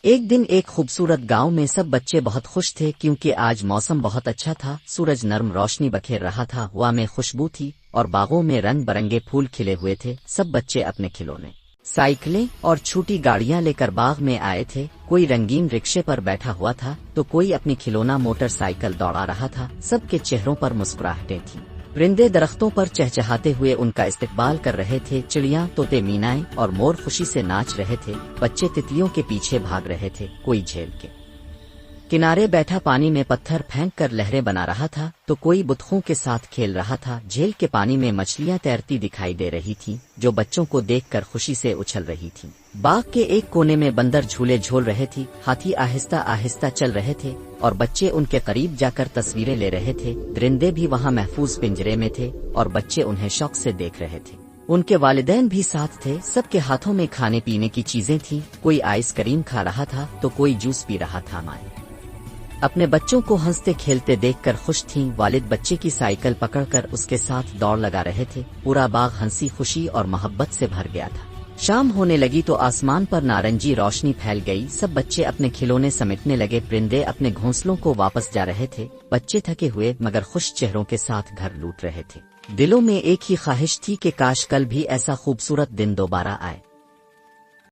ایک دن ایک خوبصورت گاؤں میں سب بچے بہت خوش تھے کیونکہ آج موسم بہت اچھا تھا، سورج نرم روشنی بکھیر رہا تھا، ہوا میں خوشبو تھی اور باغوں میں رنگ برنگے پھول کھلے ہوئے تھے۔ سب بچے اپنے کھلونے، سائیکلیں اور چھوٹی گاڑیاں لے کر باغ میں آئے تھے۔ کوئی رنگین رکشے پر بیٹھا ہوا تھا تو کوئی اپنی کھلونا موٹر سائیکل دوڑا رہا تھا۔ سب کے چہروں پر مسکراہٹیں تھیں۔ پرندے درختوں پر چہچہاتے ہوئے ان کا استقبال کر رہے تھے، چڑیاں، طوطے، مینائیں اور مور خوشی سے ناچ رہے تھے۔ بچے تتلیوں کے پیچھے بھاگ رہے تھے، کوئی جھیل کے کنارے بیٹھا پانی میں پتھر پھینک کر لہریں بنا رہا تھا تو کوئی بطخوں کے ساتھ کھیل رہا تھا۔ جھیل کے پانی میں مچھلیاں تیرتی دکھائی دے رہی تھیں جو بچوں کو دیکھ کر خوشی سے اچھل رہی تھیں۔ باغ کے ایک کونے میں بندر جھولے جھول رہے تھے، ہاتھی آہستہ آہستہ چل رہے تھے اور بچے ان کے قریب جا کر تصویریں لے رہے تھے۔ درندے بھی وہاں محفوظ پنجرے میں تھے اور بچے انہیں شوق سے دیکھ رہے تھے۔ ان کے والدین بھی ساتھ تھے، سب کے ہاتھوں میں کھانے پینے کی چیزیں تھیں، کوئی آئس کریم کھا رہا تھا تو کوئی جوس پی رہا تھا۔ مائیں اپنے بچوں کو ہنستے کھیلتے دیکھ کر خوش تھیں، والد بچے کی سائیکل پکڑ کر اس کے ساتھ دوڑ لگا رہے تھے۔ پورا باغ ہنسی خوشی اور محبت سے بھر گیا تھا۔ شام ہونے لگی تو آسمان پر نارنجی روشنی پھیل گئی، سب بچے اپنے کھلونے سمیٹنے لگے، پرندے اپنے گھونسلوں کو واپس جا رہے تھے، بچے تھکے ہوئے مگر خوش چہروں کے ساتھ گھر لوٹ رہے تھے۔ دلوں میں ایک ہی خواہش تھی کہ کاش کل بھی ایسا خوبصورت دن دوبارہ آئے۔